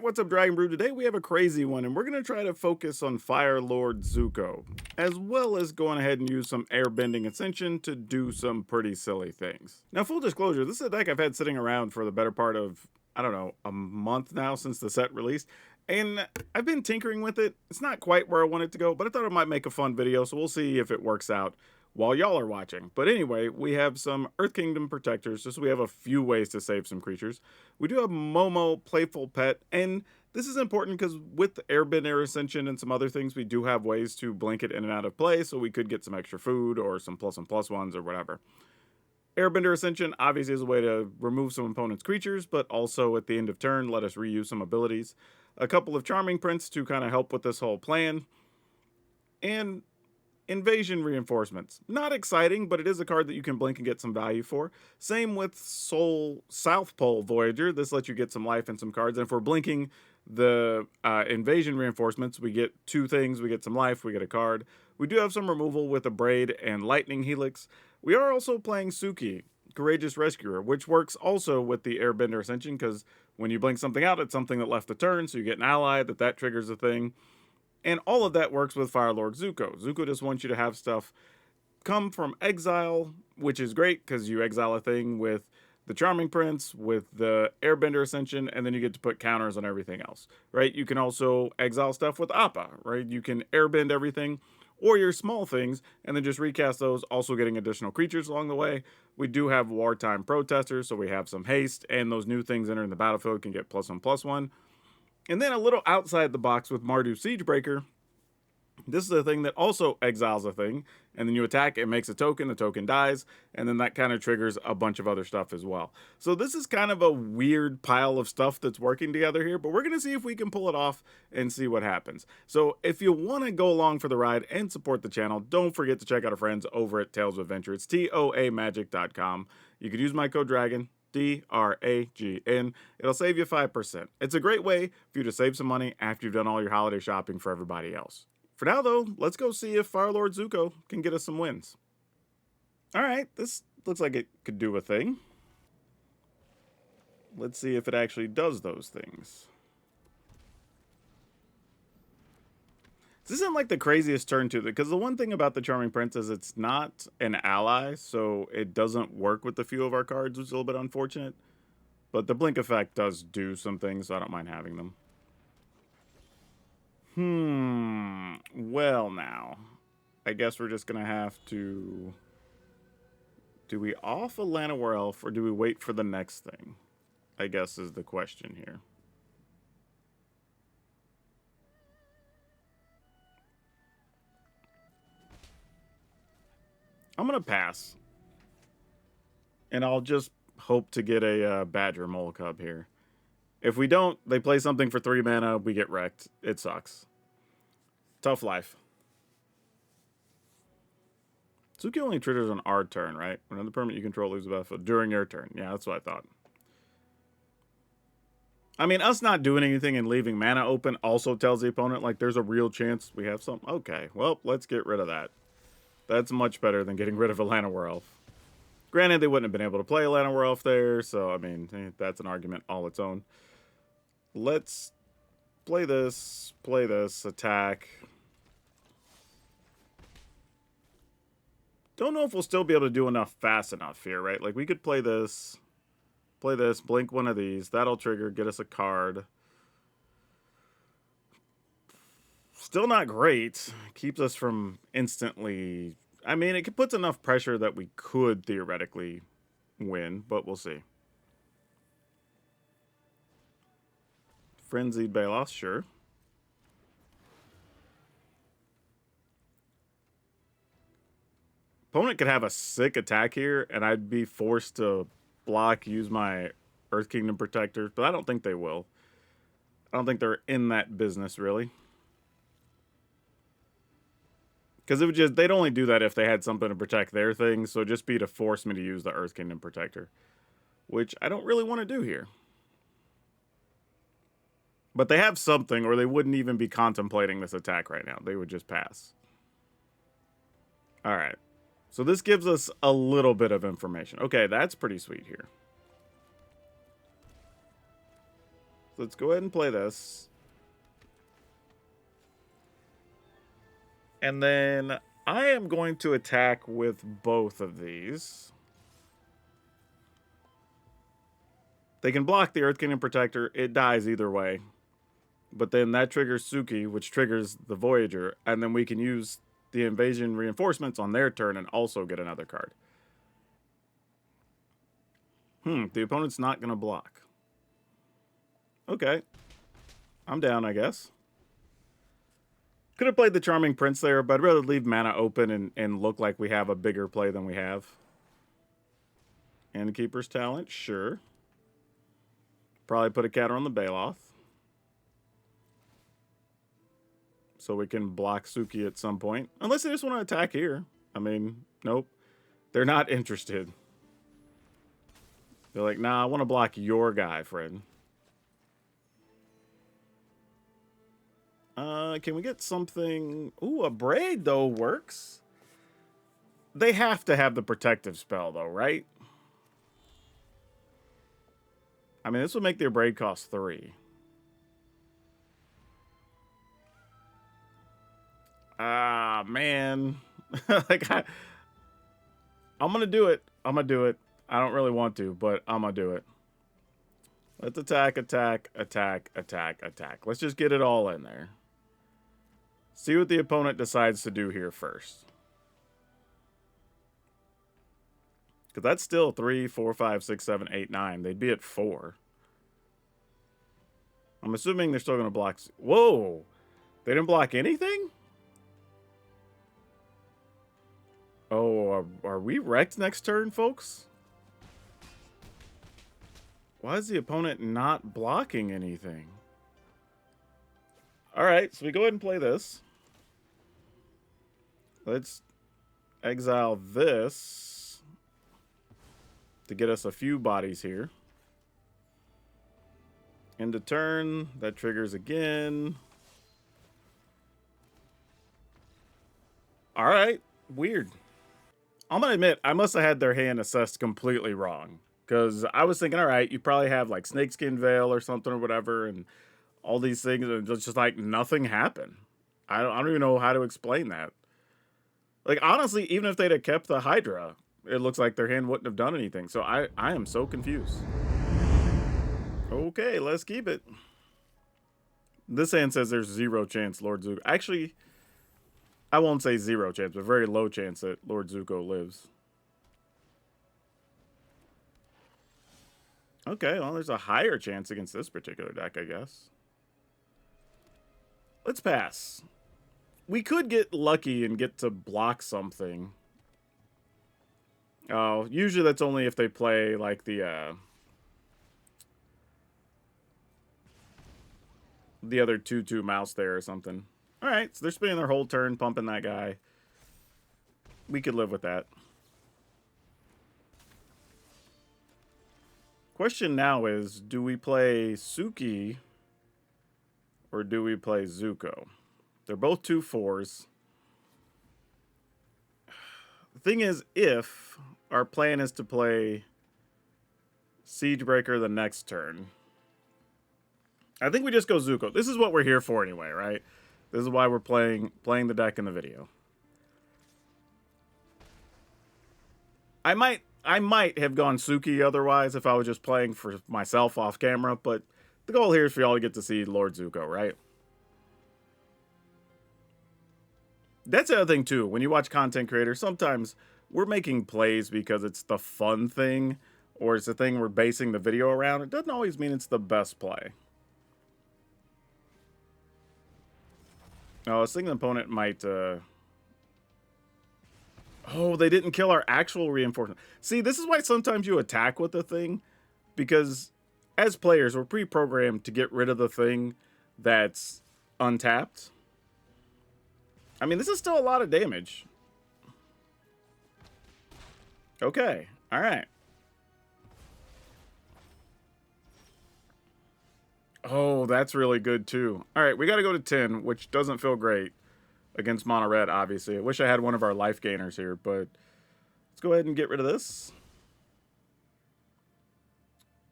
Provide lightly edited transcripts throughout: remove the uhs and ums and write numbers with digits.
Alright, what's up, Dragon Brew? Today we have a crazy one, and we're going to try to focus on Fire Lord Zuko, as well as going ahead and use some airbending ascension to do some pretty silly things. Now, full disclosure, this is a deck I've had sitting around for the better part of, I don't know, a month now since the set released, and I've been tinkering with it. It's not quite where I want it to go, but I thought it might make a fun video, so we'll see if it works out while y'all are watching. But anyway, we have some Earth Kingdom protectors, just so we have a few ways to save some creatures. We do have Momo, Playful Pet, and this is important because with Airbender Ascension and some other things, we do have ways to blink it in and out of play, so we could get some extra food or some plus and plus ones or whatever. Airbender Ascension obviously is a way to remove some opponent's creatures, but also at the end of turn, let us reuse some abilities. A couple of Charming Prints to kind of help with this whole plan. And Invasion Reinforcements. Not exciting, but it is a card that you can blink and get some value for. Same with Soul South Pole Voyager. This lets you get some life and some cards. And if we're blinking the Invasion Reinforcements, we get two things. We get some life, we get a card. We do have some removal with a Braid and Lightning Helix. We are also playing Suki, Courageous Rescuer, which works also with the Airbender Ascension, because when you blink something out, it's something that left the turn, so you get an ally that triggers a thing. And all of that works with Fire Lord Zuko. Zuko just wants you to have stuff come from exile, which is great because you exile a thing with the Charming Prince, with the Airbender Ascension, and then you get to put counters on everything else, right? You can also exile stuff with Appa, right? You can airbend everything, or your small things, and then just recast those, also getting additional creatures along the way. We do have Wartime Protesters, so we have some haste, and those new things entering the battlefield can get +1/+1. And then a little outside the box with Mardu Siegebreaker. This is a thing that also exiles a thing, and then you attack, it makes a token, the token dies, and then that kind of triggers a bunch of other stuff as well. So this is kind of a weird pile of stuff that's working together here, but we're going to see if we can pull it off and see what happens. So if you want to go along for the ride and support the channel, don't forget to check out our friends over at Tales of Adventure. It's TOAMagic.com. You could use my code DRAGON. DRAGN. It'll save you 5%. It's a great way for you to save some money after you've done all your holiday shopping for everybody else. For now, though, let's go see if Fire Lord Zuko can get us some wins. Alright, this looks like it could do a thing. Let's see if it actually does those things. This isn't like the craziest turn to it, because the one thing about the Charming Prince is it's not an ally, so it doesn't work with a few of our cards, which is a little bit unfortunate. But the blink effect does do some things, so I don't mind having them. Well now, I guess we're just gonna have to... Do we off a Llanowar Elf, or do we wait for the next thing? I guess is the question here. I'm going to pass. And I'll just hope to get a Badger Mole Cub here. If we don't, they play something for 3 mana, we get wrecked. It sucks. Tough life. Suki only triggers on our turn, right? Another permanent you control loses the battlefield during your turn. Yeah, that's what I thought. I mean, us not doing anything and leaving mana open also tells the opponent, like, there's a real chance we have something. Okay, well, let's get rid of that. That's much better than getting rid of a Llanowar Elf. Granted, they wouldn't have been able to play a Llanowar Elf there, so, I mean, that's an argument all its own. Let's play this, attack. Don't know if we'll still be able to do enough fast enough here, right? Like, we could play this, blink one of these. That'll trigger, get us a card. Still not great. Keeps us from instantly... I mean, it puts enough pressure that we could theoretically win, but we'll see. Frenzied Balos, sure. Opponent could have a sick attack here, and I'd be forced to block, use my Earth Kingdom Protectors, but I don't think they will. I don't think they're in that business, really. Because it would just, they'd only do that if they had something to protect their things, so it'd just be to force me to use the Earth Kingdom Protector. Which I don't really want to do here. But they have something, or they wouldn't even be contemplating this attack right now. They would just pass. Alright. So this gives us a little bit of information. Okay, that's pretty sweet here. Let's go ahead and play this. And then I am going to attack with both of these. They can block the Earth Kingdom Protector. It dies either way. But then that triggers Suki, which triggers the Voyager. And then we can use the Invasion Reinforcements on their turn and also get another card. The opponent's not going to block. Okay. I'm down, I guess. Could have played the Charming Prince there, but I'd rather leave mana open and look like we have a bigger play than we have. Innkeeper's Talent, sure. Probably put a counter on the Baloth. So we can block Suki at some point. Unless they just want to attack here. I mean, nope. They're not interested. They're like, nah, I want to block your guy, friend. Can we get something? Ooh, a Braid, though, works. They have to have the protective spell, though, right? I mean, this would make their Braid cost 3. Ah, man. Like, I'm going to do it. I'm going to do it. I don't really want to, but I'm going to do it. Let's attack, attack, attack, attack, attack. Let's just get it all in there. See what the opponent decides to do here first. Because that's still 3, 4, 5, 6, 7, 8, 9. They'd be at 4. I'm assuming they're still going to block. Whoa! They didn't block anything? Oh, are we wrecked next turn, folks? Why is the opponent not blocking anything? Alright, so we go ahead and play this. Let's exile this to get us a few bodies here. End of turn, that triggers again. Alright, weird. I'm gonna admit, I must have had their hand assessed completely wrong. Because I was thinking, alright, you probably have like Snakeskin Veil or something or whatever, and all these things, and it's just like nothing happened. I don't even know how to explain that. Like, honestly, even if they'd have kept the Hydra, it looks like their hand wouldn't have done anything. So I am so confused. Okay, let's keep it. This hand says there's 0 chance Lord Zuko. Actually, I won't say 0 chance, but very low chance that Lord Zuko lives. Okay, well, there's a higher chance against this particular deck, I guess. Let's pass. We could get lucky and get to block something. Oh, usually that's only if they play, like, the other 2/2 mouse there or something. Alright, so they're spending their whole turn pumping that guy. We could live with that. Question now is, do we play Suki or do we play Zuko? They're both 2/4s. The thing is, if our plan is to play Siegebreaker the next turn, I think we just go Zuko. This is what we're here for anyway, right? This is why we're playing the deck in the video. I might have gone Suki otherwise if I was just playing for myself off camera, but the goal here is for y'all to get to see Lord Zuko, right? That's the other thing, too. When you watch content creators, sometimes we're making plays because it's the fun thing, or it's the thing we're basing the video around. It doesn't always mean it's the best play. Oh, I was thinking the opponent might... Oh, they didn't kill our actual reinforcement. See, this is why sometimes you attack with the thing, because as players, we're pre-programmed to get rid of the thing that's untapped. I mean, this is still a lot of damage. Okay, all right. Oh, that's really good, too. All right, we got to go to 10, which doesn't feel great against Mono Red, obviously. I wish I had one of our life gainers here, but let's go ahead and get rid of this.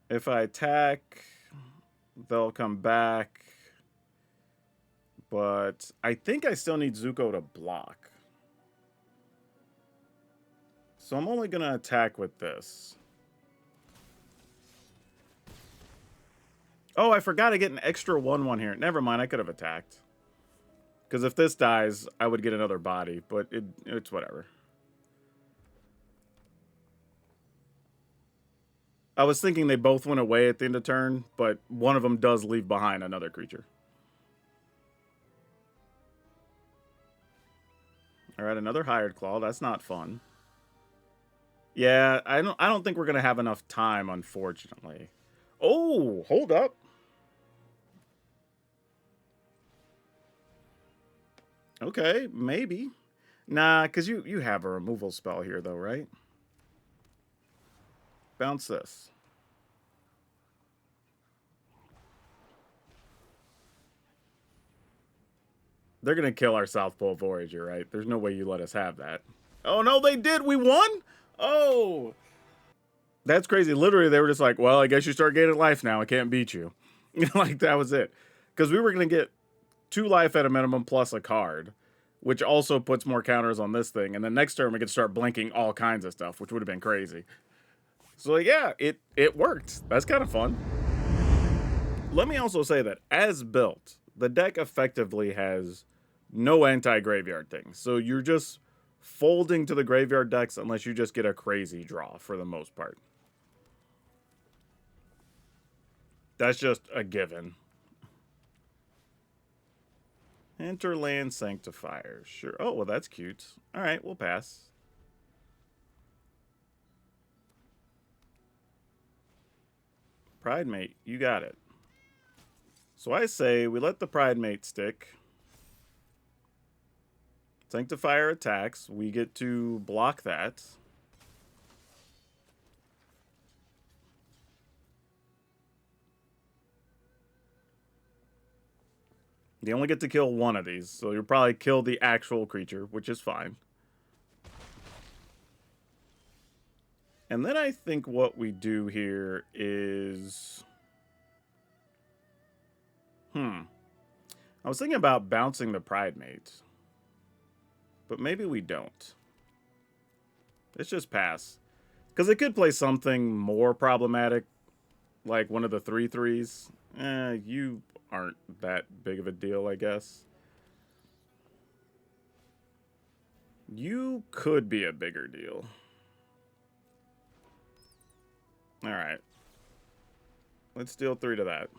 If I attack they'll come back. But I think I still need Zuko to block. So I'm only going to attack with this. Oh, I forgot to get an extra 1/1 here. Never mind, I could have attacked. Because if this dies, I would get another body. But it's whatever. I was thinking they both went away at the end of turn, but one of them does leave behind another creature. All right, another Hired Claw. That's not fun. Yeah, I don't think we're gonna have enough time, unfortunately. Oh, hold up. Okay, maybe. Nah, because you have a removal spell here, though, right? Bounce this. They're going to kill our South Pole Voyager, right? There's no way you let us have that. Oh, no, they did. We won? Oh. That's crazy. Literally, they were just like, well, I guess you start gaining life now. I can't beat you. Like, that was it. Because we were going to get 2 life at a minimum plus a card, which also puts more counters on this thing. And then next turn, we could start blinking all kinds of stuff, which would have been crazy. So, like, yeah, it worked. That's kind of fun. Let me also say that, as built, the deck effectively has no anti-graveyard things. So you're just folding to the graveyard decks unless you just get a crazy draw for the most part. That's just a given. Hinterland Sanctifier. Sure. Oh, well, that's cute. All right, we'll pass. Pridemate, you got it. So I say we let the Pridemate stick. Sanctifier attacks. We get to block that. You only get to kill one of these, so you'll probably kill the actual creature, which is fine. And then I think what we do here is... I was thinking about bouncing the Pridemate. But maybe we don't. Let's just pass. Because it could play something more problematic, like one of the 3/3s. You aren't that big of a deal, I guess. You could be a bigger deal. Alright. Let's deal 3 to that.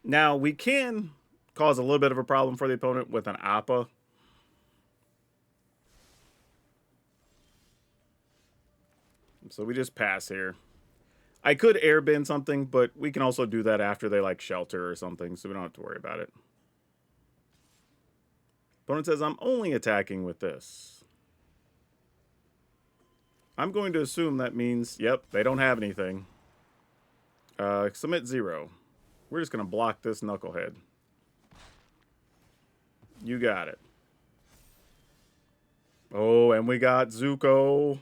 Now, we can cause a little bit of a problem for the opponent with an Appa. So we just pass here. I could airbend something, but we can also do that after they, like, shelter or something, so we don't have to worry about it. Opponent says, I'm only attacking with this. I'm going to assume that means, yep, they don't have anything. Submit 0. We're just going to block this knucklehead. You got it. Oh, and we got Zuko.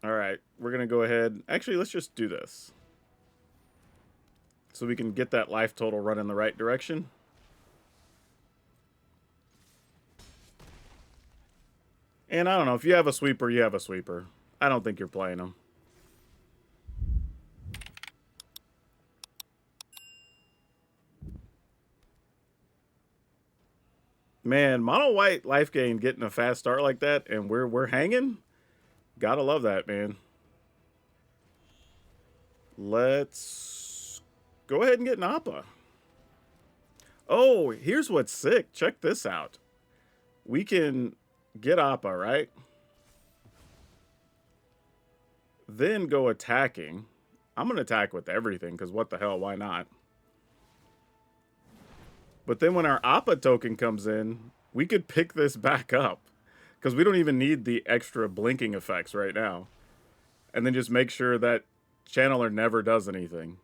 Alright, we're going to go ahead. Actually, let's just do this. So we can get that life total run in the right direction. And I don't know, if you have a sweeper, you have a sweeper. I don't think you're playing them. Man, mono white life gain getting a fast start like that, and we're hanging. Gotta love that, man. Let's go ahead and get an Appa. Oh, here's what's sick. Check this out. We can get Appa, right? Then go attacking. I'm going to attack with everything, because what the hell, why not? But then when our Appa token comes in, we could pick this back up. Because we don't even need the extra blinking effects right now. And then just make sure that Channeler never does anything.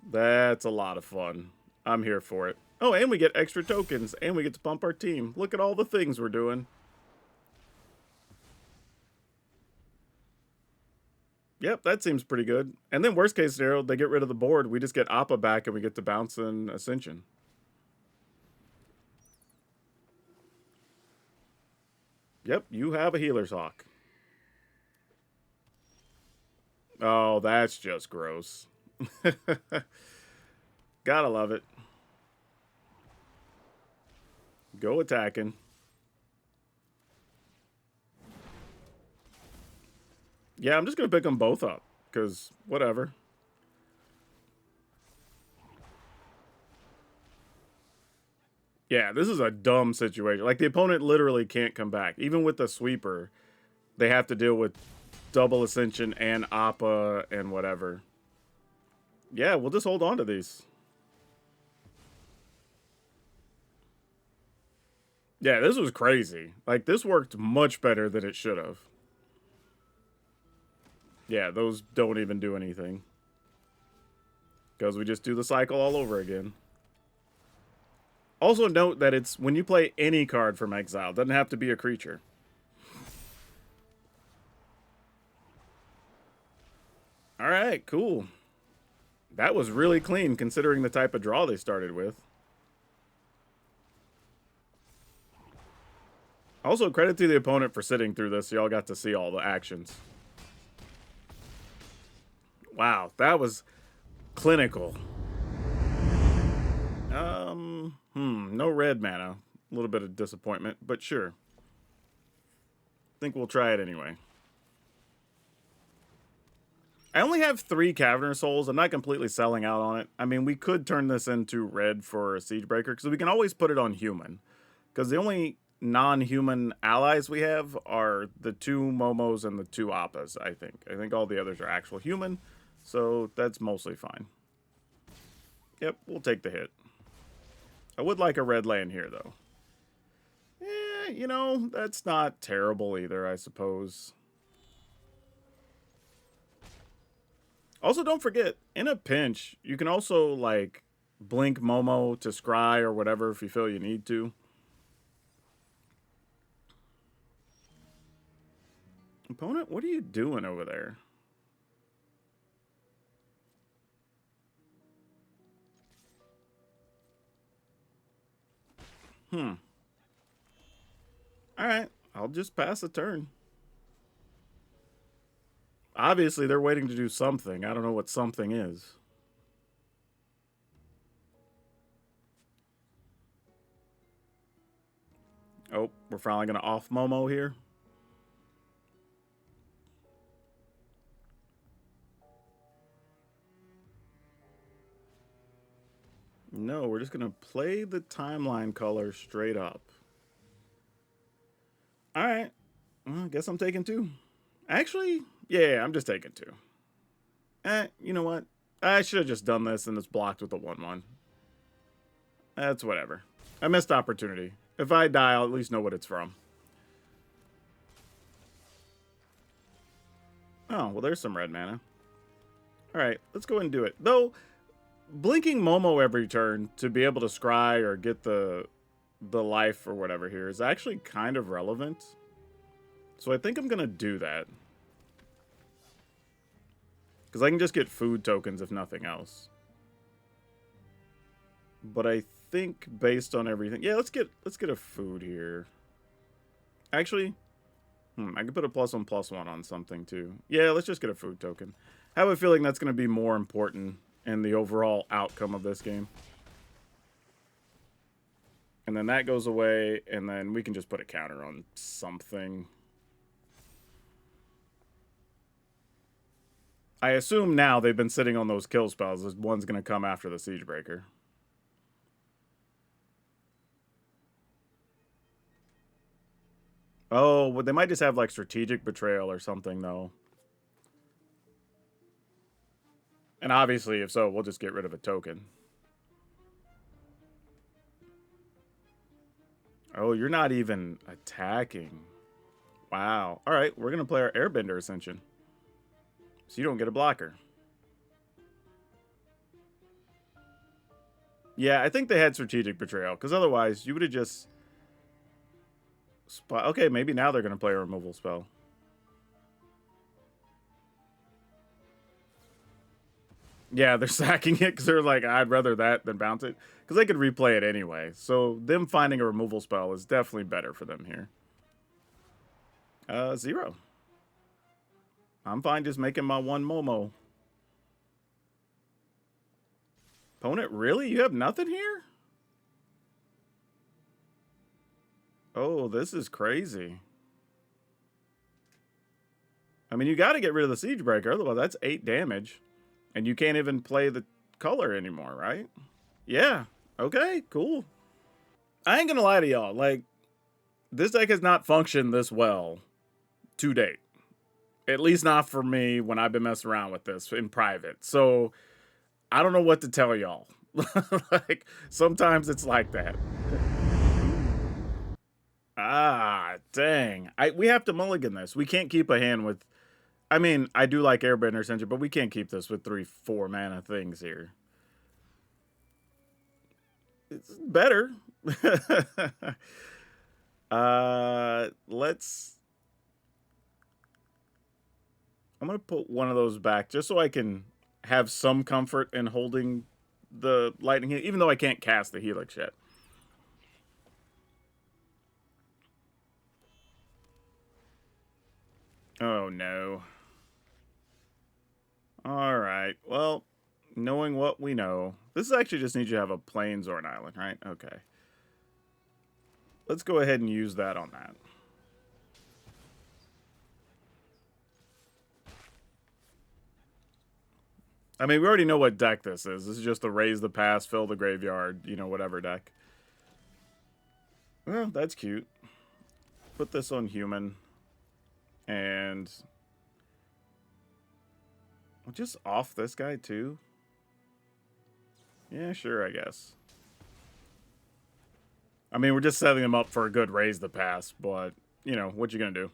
That's a lot of fun. I'm here for it. Oh, and we get extra tokens. And we get to pump our team. Look at all the things we're doing. Yep, that seems pretty good. And then worst case scenario, they get rid of the board. We just get Appa back and we get to bounce in Ascension. Yep, you have a Healer's Hawk. Oh, that's just gross. Gotta love it. Go attacking. Yeah, I'm just going to pick them both up. Because, whatever. Yeah, this is a dumb situation. Like, the opponent literally can't come back. Even with the sweeper, they have to deal with double Ascension and Appa and whatever. Yeah, we'll just hold on to these. Yeah, this was crazy. Like, this worked much better than it should have. Yeah, those don't even do anything. Because we just do the cycle all over again. Also note that it's when you play any card from exile. It doesn't have to be a creature. Alright, cool. That was really clean considering the type of draw they started with. Also, credit to the opponent for sitting through this. Y'all got to see all the actions. Wow, that was clinical. No red mana. A little bit of disappointment, but sure. Think we'll try it anyway. I only have 3 Caverner Souls. I'm not completely selling out on it. I mean, we could turn this into red for a Siegebreaker, because we can always put it on human. Because the only non-human allies we have are the 2 Momos and the 2 Appas, I think. I think all the others are actual human, so that's mostly fine. Yep, we'll take the hit. I would like a red land here, though. You know, that's not terrible either, I suppose. Also, don't forget, in a pinch, you can also, like, blink Momo to scry or whatever if you feel you need to. Opponent, what are you doing over there? Alright, I'll just pass the turn. Obviously, they're waiting to do something. I don't know what something is. Oh, we're finally going to off Momo here. No, we're just going to play the timeline color straight up. Alright. Well, I guess I'm taking 2. Actually, yeah, I'm just taking 2. You know what? I should have just done this and it's blocked with the 1/1. That's whatever. I missed opportunity. If I die, I'll at least know what it's from. Oh, well, there's some red mana. Alright, let's go ahead and do it. Though, blinking Momo every turn to be able to scry or get the life or whatever here is actually kind of relevant. So I think I'm going to do that. Because I can just get food tokens if nothing else. But I think based on everything... Yeah, let's get a food here. Actually, I could put a +1/+1 on something too. Yeah, let's just get a food token. I have a feeling that's going to be more important in the overall outcome of this game. And then that goes away, and then we can just put a counter on something. I assume now they've been sitting on those kill spells. This one's going to come after the Siegebreaker. Oh, well, they might just have, like, Strategic Betrayal or something, though. And obviously, if so, we'll just get rid of a token. Oh, you're not even attacking. Wow. All right, we're going to play our Airbender Ascension. So you don't get a blocker. Yeah, I think they had Strategic Betrayal, because otherwise you would have just... Okay, maybe now they're going to play a removal spell. Yeah, they're sacking it because they're like, I'd rather that than bounce it. Because they could replay it anyway. So them finding a removal spell is definitely better for them here. 0. I'm fine just making my 1 Momo. Opponent, really? You have nothing here? Oh, this is crazy. I mean, you got to get rid of the Siege Breaker. Otherwise, that's 8 damage. And you can't even play the color anymore, right? Yeah. Okay, cool. I ain't going to lie to y'all. Like, this deck has not functioned this well to date. At least not for me when I've been messing around with this in private. So, I don't know what to tell y'all. Like, sometimes it's like that. Ah, dang. We have to mulligan this. We can't keep a hand with... I mean, I do like Airbender Ascension, but we can't keep this with 3-4 mana things here. It's better. Let's... I'm going to put one of those back just so I can have some comfort in holding the Lightning Helix, even though I can't cast the Helix yet. Oh, no. Alright, well, knowing what we know. This actually just needs you to have a plains or an island, right? Okay. Let's go ahead and use that on that. I mean, we already know what deck this is. This is just a raise the pass, fill the graveyard, you know, whatever deck. Well, that's cute. Put this on human. And... we'll just off this guy, too. Yeah, sure, I guess. I mean, we're just setting him up for a good raise the pass, but, you know, what you gonna do?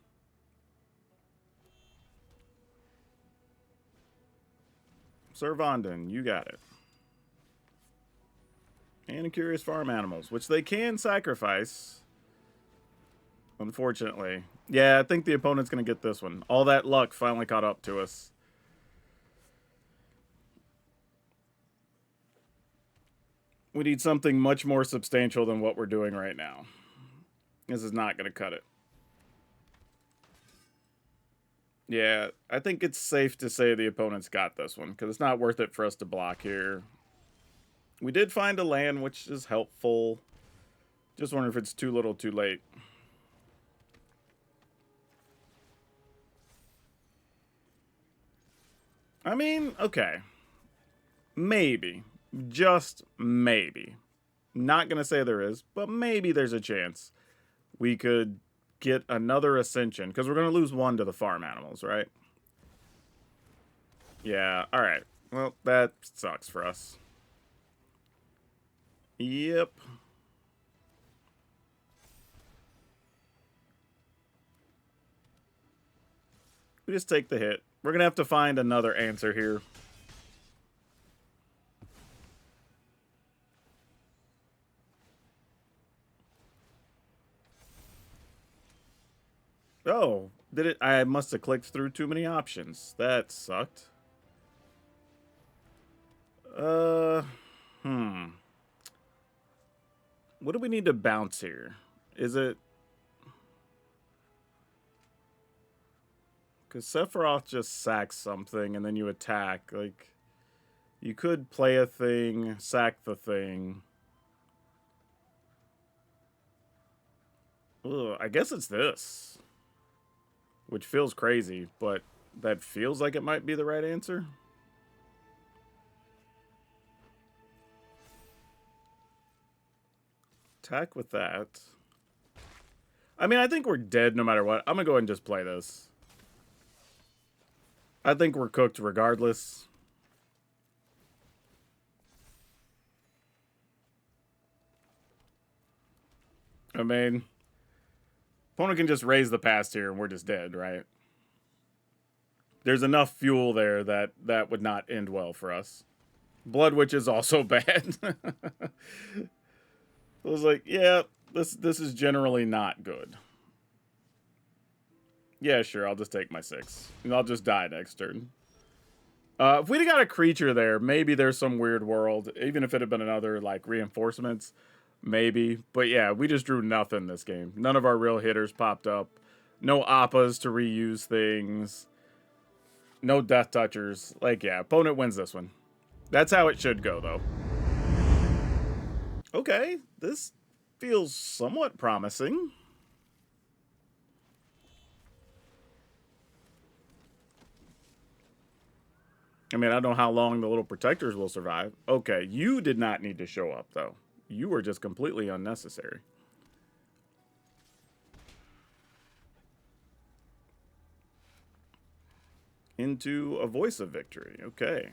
Sir Vondon, you got it. And a Curious Farm Animals, which they can sacrifice. Unfortunately. Yeah, I think the opponent's going to get this one. All that luck finally caught up to us. We need something much more substantial than what we're doing right now. This is not going to cut it. Yeah, I think it's safe to say the opponent's got this one, because it's not worth it for us to block here. We did find a land, which is helpful. Just wonder if it's too little too late. I mean, okay. Maybe. Just maybe. Not gonna say there is, but maybe there's a chance we could get another Ascension, because we're gonna lose 1 to the farm animals, right? Yeah, alright. Well, that sucks for us. Yep. We just take the hit. We're gonna have to find another answer here. Oh, did it? I must have clicked through too many options. That sucked. What do we need to bounce here? Is it... because Sephiroth just sacks something and then you attack. Like, you could play a thing, sack the thing. Ugh, I guess it's this. Which feels crazy, but that feels like it might be the right answer. Attack with that. I mean, I think we're dead no matter what. I'm going to go ahead and just play this. I think we're cooked regardless. I mean, opponent can just raise the past here and we're just dead, right? There's enough fuel there that that would not end well for us. Blood Witch is also bad. I was like, yeah, this is generally not good. Yeah, sure, I'll just take my 6. And I'll just die next turn. If we'd have got a creature there, maybe there's some weird world. Even if it had been another, like, reinforcements, maybe. But yeah, we just drew nothing this game. None of our real hitters popped up. No Appas to reuse things. No Death Touchers. Like, yeah, opponent wins this one. That's how it should go, though. Okay, this feels somewhat promising. I mean, I don't know how long the little protectors will survive. Okay, you did not need to show up, though. You were just completely unnecessary. Into a Voice of Victory. Okay.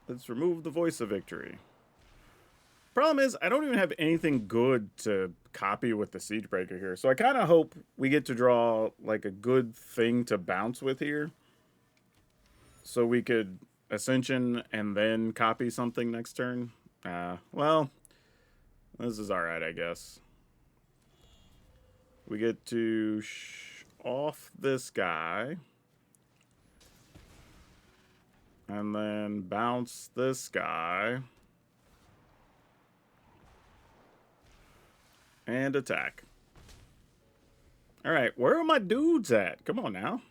Let's remove the Voice of Victory. Problem is, I don't even have anything good to copy with the Siegebreaker here. So I kind of hope we get to draw like a good thing to bounce with here. So we could Ascension and then copy something next turn. Well, this is alright, I guess. We get to off this guy. And then bounce this guy. And attack. Alright, where are my dudes at? Come on now.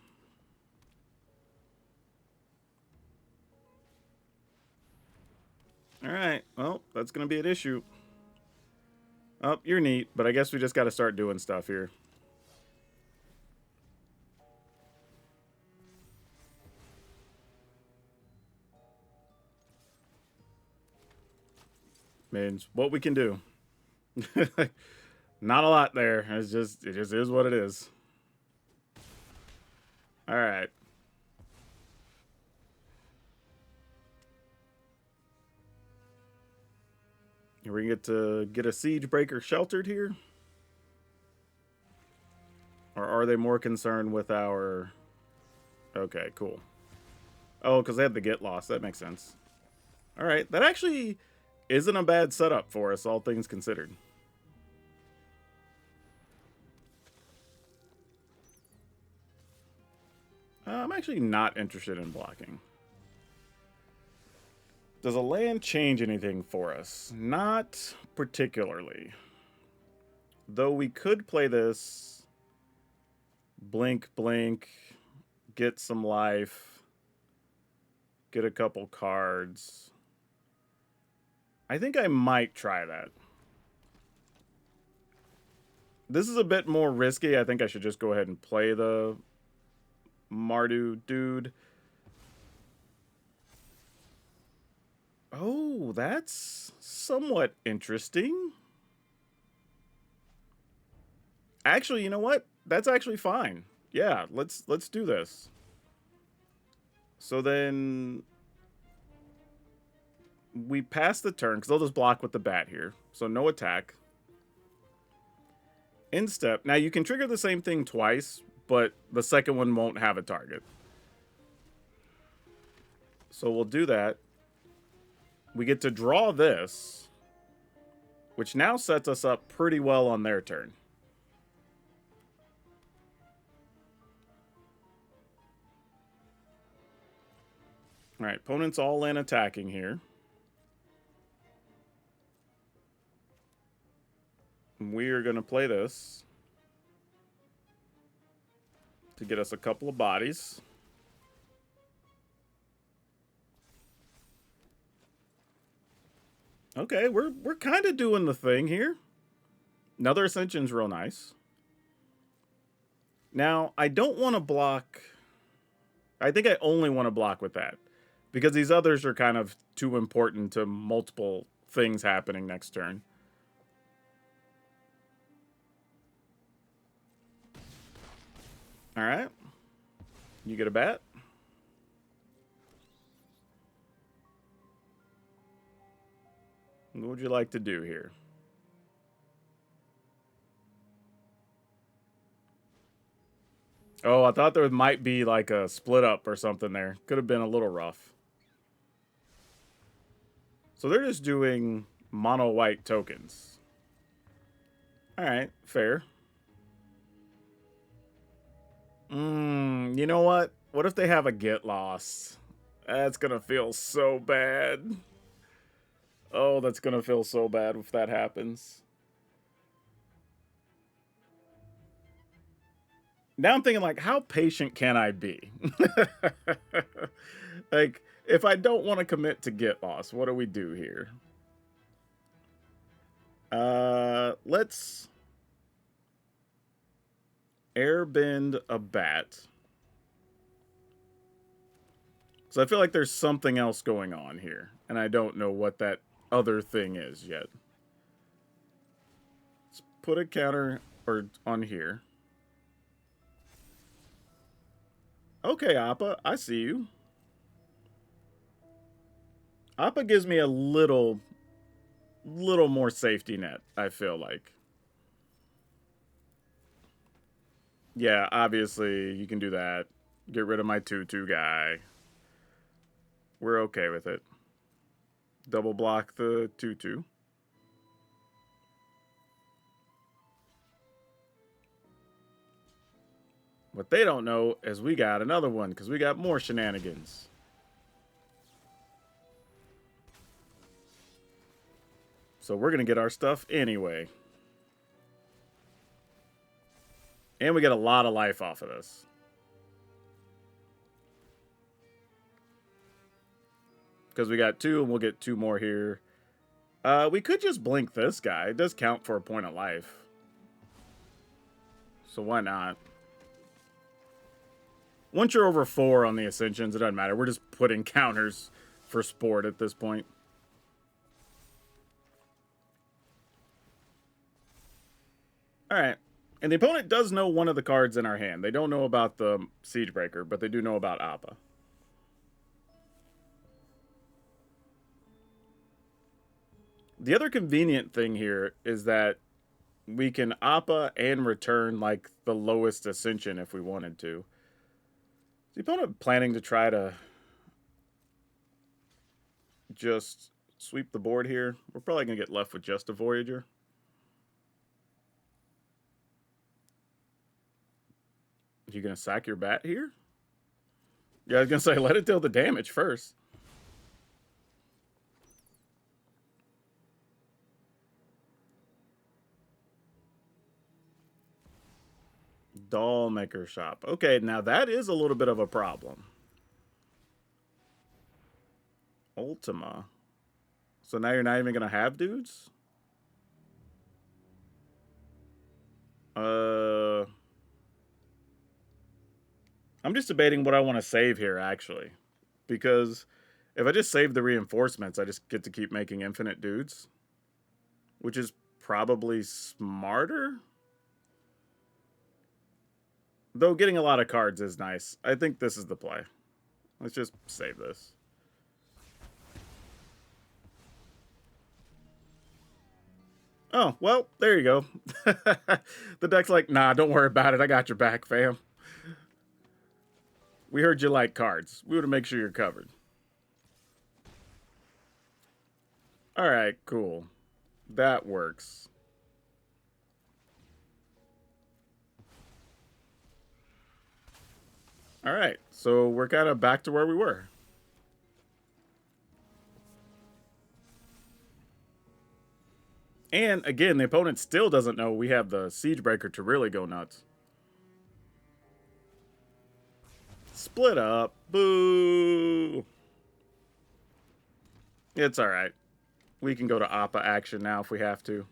Alright, well, that's going to be an issue. Oh, you're neat, but I guess we just got to start doing stuff here. Means what we can do. Not a lot there. It just is what it is. All right. We get to get a Siegebreaker sheltered here? Or are they more concerned with our... Okay, cool. Oh, because they had the get lost. That makes sense. All right. That actually isn't a bad setup for us, all things considered. I'm actually not interested in blocking. Does a land change anything for us? Not particularly. Though we could play this blink, blink, get some life, get a couple cards. I think I might try that. This is a bit more risky. I think I should just go ahead and play the Mardu dude. Oh, that's somewhat interesting. Actually, you know what? That's actually fine. Yeah, let's do this. So then we pass the turn because they'll just block with the bat here. So no attack. In step. Now you can trigger the same thing twice, but the second one won't have a target. So we'll do that. We get to draw this, which now sets us up pretty well on their turn. All right, opponent's all in attacking here. We are going to play this to get us a couple of bodies. Okay, we're kind of doing the thing here. Another Ascension's real nice. Now, I don't want to block... I think I only want to block with that. Because these others are kind of too important to multiple things happening next turn. Alright. You get a bat. What would you like to do here? Oh, I thought there might be like a split up or something there. Could have been a little rough. So they're just doing mono white tokens. Alright, fair. You know what? What if they have a get lost? That's gonna feel so bad. Oh, that's gonna feel so bad if that happens. Now I'm thinking, like, how patient can I be? Like, if I don't want to commit to get lost, what do we do here? Let's airbend a bat. So I feel like there's something else going on here, and I don't know what that other thing is yet. Let's put a counter on here. Okay, Appa, I see you. Appa gives me a little more safety net, I feel like. Yeah, obviously, you can do that. Get rid of my 2/2 guy. We're okay with it. Double block the 2/2. What they don't know is we got another one, because we got more shenanigans. So we're going to get our stuff anyway. And we get a lot of life off of this. Because we got 2, and we'll get 2 more here. We could just blink this guy. It does count for a point of life. So why not? Once you're over 4 on the Ascensions, it doesn't matter. We're just putting counters for sport at this point. Alright. And the opponent does know one of the cards in our hand. They don't know about the Siegebreaker, but they do know about Appa. The other convenient thing here is that we can Appa and return, like, the lowest Ascension if we wanted to. Is the opponent planning to try to just sweep the board here? We're probably going to get left with just a Voyager. You going to sack your bat here? Yeah, I was going to say, let it deal the damage first. Doll maker shop. Okay, now that is a little bit of a problem. Ultima. So now you're not even going to have dudes? I'm just debating what I want to save here, actually. Because if I just save the reinforcements, I just get to keep making infinite dudes. Which is probably smarter. Though getting a lot of cards is nice. I think this is the play. Let's just save this. Oh, well, there you go. The deck's like, nah, don't worry about it. I got your back, fam. We heard you like cards. We want to make sure you're covered. All right, cool. That works. All right, so we're kind of back to where we were. And again, the opponent still doesn't know we have the Siegebreaker to really go nuts. Split up. Boo. It's all right. We can go to Appa action now if we have to.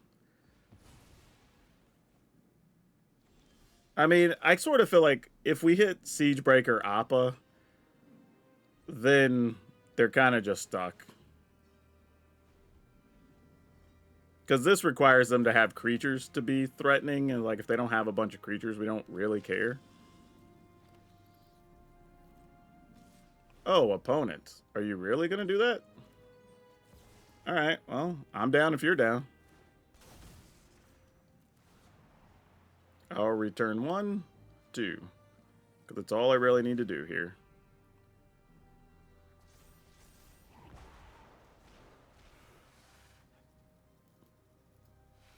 I mean, I sort of feel like if we hit Siegebreaker Appa, then they're kind of just stuck. Because this requires them to have creatures to be threatening, and like if they don't have a bunch of creatures, we don't really care. Oh, opponent. Are you really going to do that? Alright, well, I'm down if you're down. I'll return 1, 2. Because that's all I really need to do here.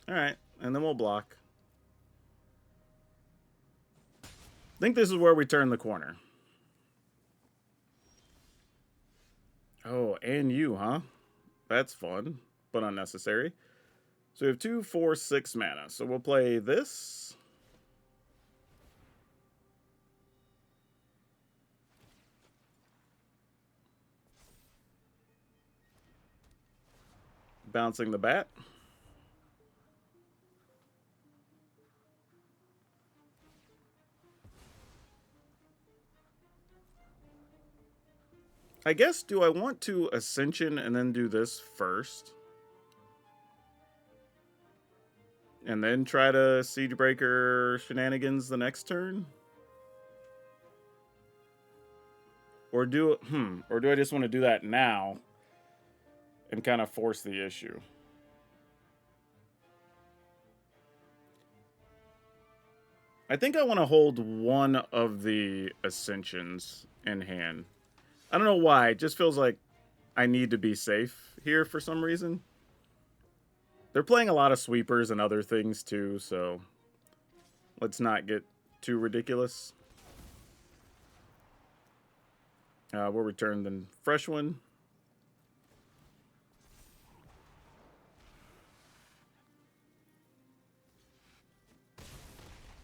Alright, and then we'll block. I think this is where we turn the corner. Oh, and you, huh? That's fun, but unnecessary. So we have 2, 4, 6 mana. So we'll play this. Bouncing the bat. I guess, do I want to Ascension and then do this first? And then try to Siegebreaker shenanigans the next turn? Or do I just want to do that now and kind of force the issue? I think I want to hold one of the Ascensions in hand. I don't know why. It just feels like I need to be safe here for some reason. They're playing a lot of sweepers and other things too, so let's not get too ridiculous. We'll return the fresh one.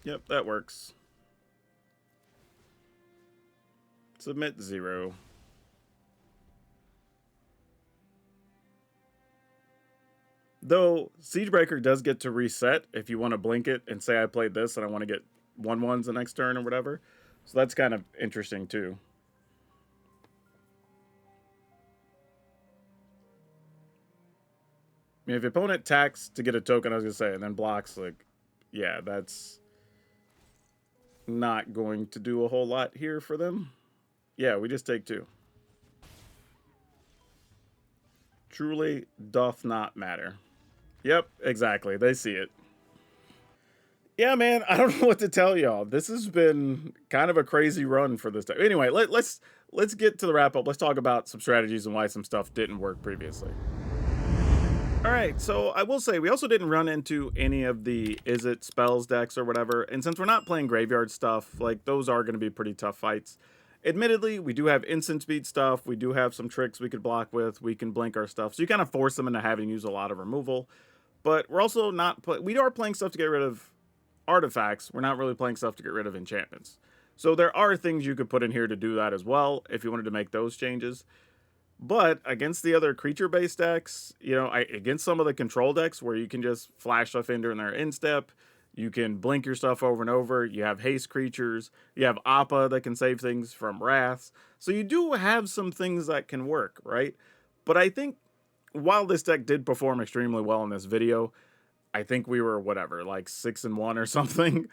Yep, that works. Submit 0. Though Siegebreaker does get to reset if you want to blink it and say I played this and I want to get 1/1s the next turn or whatever. So that's kind of interesting too. I mean, if your opponent attacks to get a token, I was gonna say, and then blocks, like, yeah, that's not going to do a whole lot here for them. Yeah, we just take 2. Truly doth not matter. Yep, exactly. They see it. Yeah, man, I don't know what to tell y'all. This has been kind of a crazy run for this time. Anyway, let's get to the wrap up. Let's talk about some strategies and why some stuff didn't work previously. All right, so I will say we also didn't run into any of the Is It spells decks or whatever. And since we're not playing graveyard stuff, like those are going to be pretty tough fights. Admittedly, we do have instant speed stuff. We do have some tricks we could block with. We can blink our stuff. So you kind of force them into having to use a lot of removal. But we're also not we are playing stuff to get rid of artifacts. We're not really playing stuff to get rid of enchantments. So there are things you could put in here to do that as well if you wanted to make those changes. But against the other creature-based decks, you know, against some of the control decks where you can just flash stuff in during their instep, you can blink your stuff over and over. You have haste creatures. You have Appa that can save things from wraths. So you do have some things that can work, right? But I think while this deck did perform extremely well in this video, I think we were, whatever, like 6-1 or something.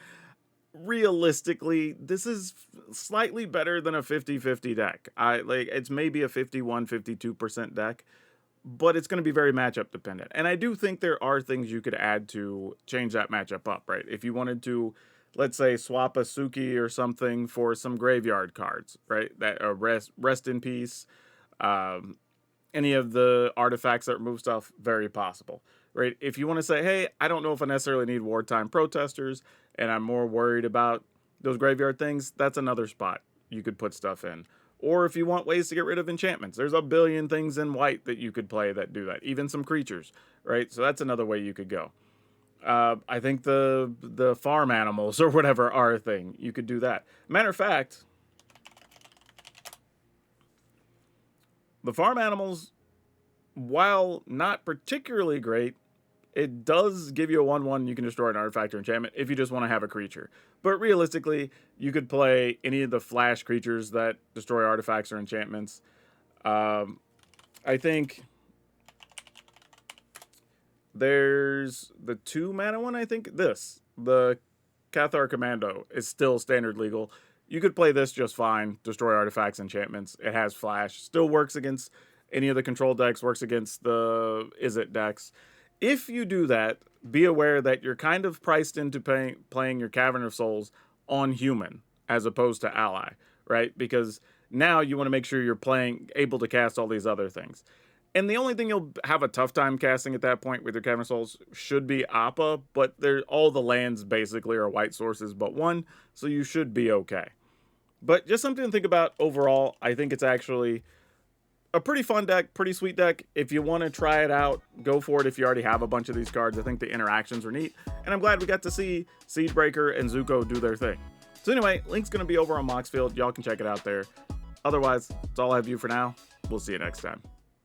Realistically, this is slightly better than a 50-50 deck. It's maybe a 51-52% deck, but it's going to be very matchup dependent. And I do think there are things you could add to change that matchup up, right? If you wanted to, let's say, swap a Suki or something for some graveyard cards, right? That rest in peace. Any of the artifacts that remove stuff, very possible, right? If you want to say, hey, I don't know if I necessarily need wartime protesters, and I'm more worried about those graveyard things, that's another spot you could put stuff in. Or if you want ways to get rid of enchantments, there's a billion things in white that you could play that do that. Even some creatures, right? So that's another way you could go. I think the farm animals or whatever are a thing. You could do that. Matter of fact, the farm animals, while not particularly great, it does give you a 1/1 you can destroy an artifact or enchantment if you just want to have a creature. But realistically, you could play any of the flash creatures that destroy artifacts or enchantments. I think there's the 2 mana one, I think. The Cathar Commando is still standard legal. You could play this just fine, destroy artifacts, enchantments. It has flash, still works against any of the control decks, works against the Is It decks. If you do that, be aware that you're kind of priced into playing your Cavern of Souls on human as opposed to ally, right? Because now you want to make sure you're able to cast all these other things. And the only thing you'll have a tough time casting at that point with your Cavern of Souls should be Appa, but all the lands basically are white sources but one, so you should be okay. But just something to think about overall. I think it's actually a pretty fun deck, pretty sweet deck. If you want to try it out, go for it if you already have a bunch of these cards. I think the interactions are neat, and I'm glad we got to see Seedbreaker and Zuko do their thing. So anyway, link's going to be over on Moxfield. Y'all can check it out there. Otherwise, that's all I have for you for now. We'll see you next time.